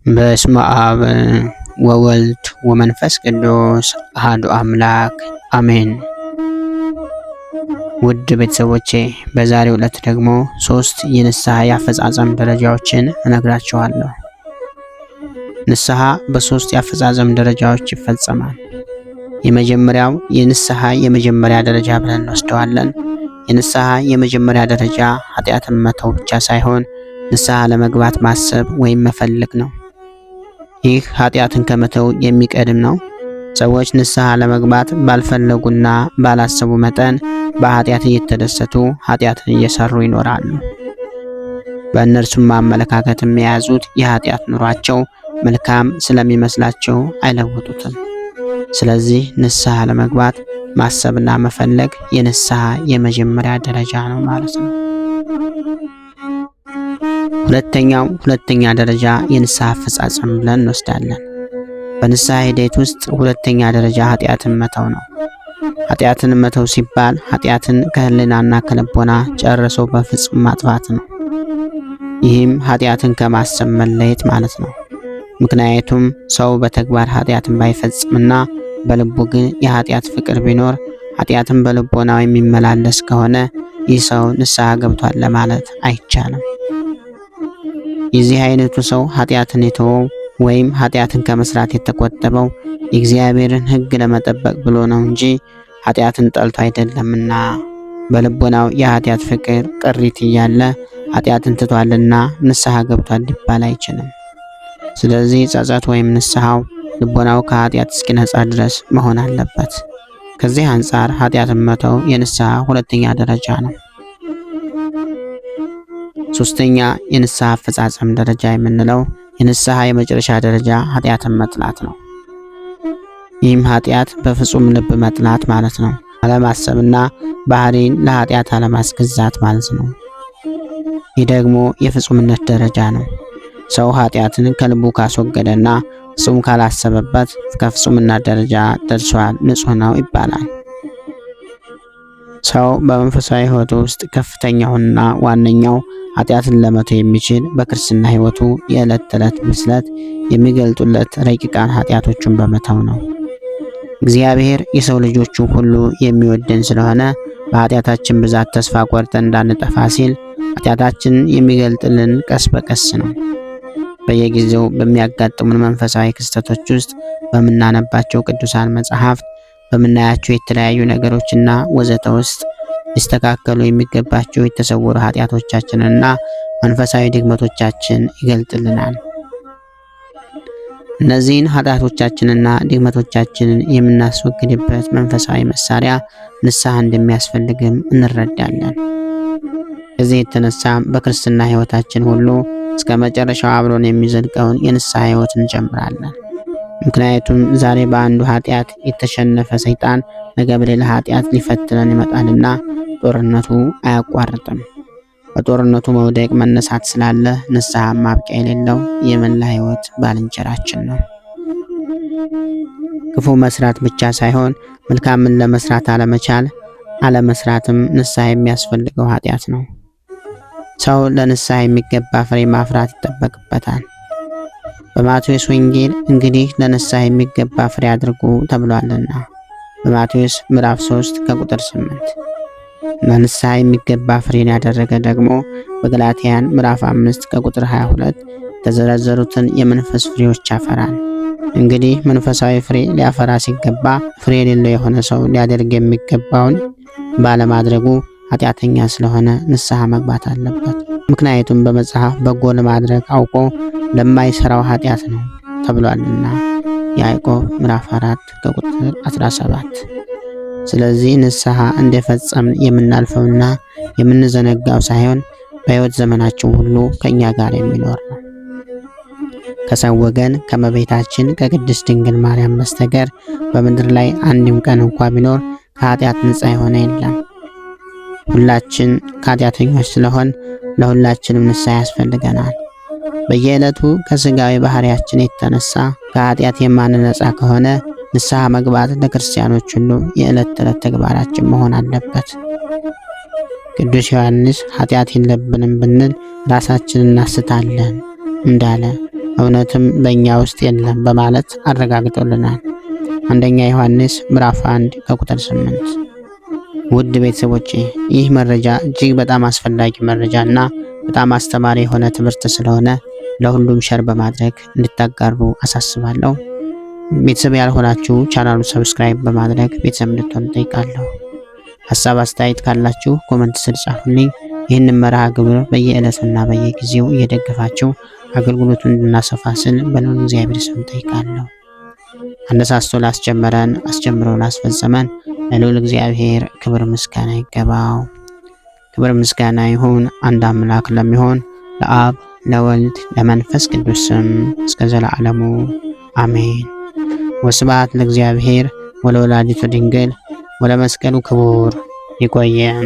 በስመ አብ ወወልድ ወመንፈስ ቅዱስ አሐዱ አምላክ አሜን። ውድ ቤተሰቦቼ በዛሬው ዕለት ደግሞ 3 የንስሐ የአፈጻጸም ደረጃዎችን እነግራችኋለሁ። ንስሐ በ3 የአፈጻጸም ደረጃዎች ይፈጸማል። የመጀመሪያው የንስሐ የመጀመሪያ ደረጃ ብለን እንወስደዋለን። የንስሐ የመጀመሪያ ደረጃ ኃጢአትን መተው ብቻ ሳይሆን ንስሐ ለመግባት ማሰብ ወይም መፈለግ ነው። ይህ ኃጢአትን ከመተው የሚቀድም ነው። ሰዎች ንስሐ ለመግባት ባልፈለጉና ባላሰቡ መጠን በኃጢአት እየተደሰቱ ኃጢአትን እየሰሩ ይኖራሉ። በእነርሱም አመለካከትም የያዙት የኃጢአት ኑሯቸው መልካም ስለሚመስላቸው አይለውጡትም። ስለዚህ ንስሐ ለመግባት ማሰብና መፈለግ የንስሐ የመጀመሪያ ደረጃ ነው ማለት ነው። ሁለተኛ ደረጃ የንስሐ አፈጻጸም ብለን እንወስዳለን። በንስሐ ሂደት ውስጥ ሁለተኛ ደረጃ ኃጢአትን መተው ነው። ኃጢአትን መተው ሲባል ኃጢአትን ከህሊናና ከልቦና ጨርሶ በፍጹም ማጥፋት ነው። ይህም ኃጢአትን ከማሰብ መለየት ማለት ነው። ምክንያቱም ሰው በተግባር ኃጢአትን ባይፈጽምና በልቡ ግን የኃጢአት ፍቅር ቢኖር ኃጢአትን በልቦናው የሚመላለስ ከሆነ ይህ ሰው ንስሐ ገብቷል ለማለት አይቻልም። የዚህ አይነቱ ሰው ኃጢአትን የተወው ወይም ኃጢአትን ከመስራት የተቆጠበው የእግዚአብሔርን ሕግ ለመጠበቅ ብሎ ነው እንጂ ኃጢአትን ጠልቶ አይደለምና በልቦናው የኃጢአት ፍቅር ቅሪት እያለ ኃጢአትን ትቷልና ንስሐ ገብቷል ሊባል አይችልም። ስለዚህ ጸጸት ወይም ንስሐው ልቦናው ከኃጢአት እስኪነጻ ድረስ መሆን አለበት። ከዚህ አንጻር ኃጢአትን መተው የንስሐ ሁለተኛ ደረጃ ነው። ሶስተኛ የንስሐ አፈጻጸም ደረጃ የምንለው የንስሐ የመጨረሻ ደረጃ ኃጢአትን መጥላት ነው። ይህም ኃጢአት በፍጹም ልብ መጥላት ማለት ነው። አለማሰብና ባህሪን ለኃጢአት አለማስገዛት ማለት ነው። ይህ ደግሞ የፍጹምነት ደረጃ ነው። ሰው ኃጢአትን ከልቡ ካስወገደና ፍጹም ካላሰበበት ከፍጹምነት ደረጃ ደርሷል፣ ንጹሕ ነው ይባላል። ሰው በመንፈሳዊ ሕይወቱ ውስጥ ከፍተኛውና ዋነኛው ኃጢአትን ለመተው የሚችል በክርስትና ሕይወቱ የዕለት ተዕለት ብስለት የሚገልጡለት ረቂቃን ኃጢአቶቹን በመተው ነው። እግዚአብሔር የሰው ልጆቹን ሁሉ የሚወደን ስለሆነ በኃጢአታችን ብዛት ተስፋ ቆርጠን እንዳንጠፋ ሲል ኃጢአታችንን የሚገልጥልን ቀስ በቀስ ነው። በየጊዜው በሚያጋጥሙን መንፈሳዊ ክስተቶች ውስጥ በምናነባቸው ቅዱሳን መጻሕፍት በምናያቸው የተለያዩ ነገሮችና ወዘተ ውስጥ ሊስተካከሉ የሚገባቸው የተሰወሩ ኃጢአቶቻችንና መንፈሳዊ ድክመቶቻችን ይገልጥልናል። እነዚህን ኃጢአቶቻችንና ድክመቶቻችንን የምናስወግድበት መንፈሳዊ መሳሪያ ንስሐ እንደሚያስፈልግም እንረዳለን። ከዚህ የተነሳ በክርስትና ሕይወታችን ሁሉ እስከ መጨረሻው አብሮን የሚዘልቀውን የንስሐ ሕይወት እንጀምራለን። ምክንያቱም ዛሬ በአንዱ ኃጢአት የተሸነፈ ሰይጣን ነገ በሌላ ኃጢአት ሊፈትነን ይመጣልና ጦርነቱ አያቋርጥም። በጦርነቱ መውደቅ መነሳት ስላለ ንስሐ ማብቂያ የሌለው የመላ ሕይወት ባልንጀራችን ነው። ክፉ መስራት ብቻ ሳይሆን መልካምን ለመስራት አለመስራትም ንስሐ የሚያስፈልገው ኃጢአት ነው። ሰው ለንስሐ የሚገባ ፍሬ ማፍራት ይጠበቅበታል። በማቴዎስ ወንጌል እንግዲህ ለንስሐ የሚገባ ፍሬ አድርጉ ተብሏልና በማቴዎስ ምዕራፍ 3 ከቁጥር 8። ለንስሐ የሚገባ ፍሬን ያደረገ ደግሞ በገላትያን ምዕራፍ 5 ከቁጥር 22 የተዘረዘሩትን የመንፈስ ፍሬዎች ያፈራል። እንግዲህ መንፈሳዊ ፍሬ ሊያፈራ ሲገባ ፍሬ የሌለው የሆነ ሰው ሊያደርግ የሚገባውን ባለማድረጉ ኃጢአተኛ ስለሆነ ንስሐ መግባት አለበት። ምክንያቱም በመጽሐፍ በጎ ለማድረግ አውቆ ለማይሰራው ኃጢአት ነው ተብሏልና ያዕቆብ ምዕራፍ 4 ከቁጥር 17። ስለዚህ ንስሐ እንደፈጸምን የምናልፈውና የምንዘነጋው ሳይሆን በሕይወት ዘመናችን ሁሉ ከእኛ ጋር የሚኖር ነው። ከሰው ወገን ከእመቤታችን ከቅድስት ድንግል ማርያም በስተቀር በምድር ላይ አንድም ቀን እንኳ ቢኖር ከኃጢአት ነፃ የሆነ የለም። ሁላችን ከኃጢአተኞች ስለሆን ለሁላችንም ንስሐ ያስፈልገናል። በየዕለቱ ከሥጋዊ ባህሪያችን የተነሳ ከኃጢአት የማንነጻ ከሆነ ንስሐ መግባት ለክርስቲያኖች ሁሉ የዕለት ተዕለት ተግባራችን መሆን አለበት። ቅዱስ ዮሐንስ ኃጢአት የለብንም ብንል ራሳችንን እናስታለን እንዳለ እውነትም በእኛ ውስጥ የለም በማለት አረጋግጦልናል። አንደኛ ዮሐንስ ምዕራፍ 1 ከቁጥር 8። ውድ ቤተሰቦቼ ይህ መረጃ እጅግ በጣም አስፈላጊ መረጃ እና በጣም አስተማሪ የሆነ ትምህርት ስለሆነ ለሁሉም ሸር በማድረግ እንድታጋሩ አሳስባለሁ። ቤተሰብ ያልሆናችሁ ቻናሉን ሰብስክራይብ በማድረግ ቤተሰብ እንድትሆኑ ጠይቃለሁ። ሀሳብ አስተያየት ካላችሁ ኮመንት ስር ጻፉልኝ። ይህንን መርሃ ግብር በየዕለቱና በየጊዜው እየደገፋችሁ አገልግሎቱን እንድናሰፋ ስል በልዑል እግዚአብሔር ስም ጠይቃለሁ። አነሳስቶ ላስጀመረን አስጀምሮ ላስፈጸመን ለልዑል እግዚአብሔር ክብር ምስጋና ይገባው። ክብር ምስጋና ይሁን አንድ አምላክ ለሚሆን ለአብ ለወልድ ለመንፈስ ቅዱስ ስም እስከ ዘላለሙ አሜን። ወስብሐት ለእግዚአብሔር ወለወላዲቱ ድንግል ወለመስቀሉ ክቡር። ይቆየን።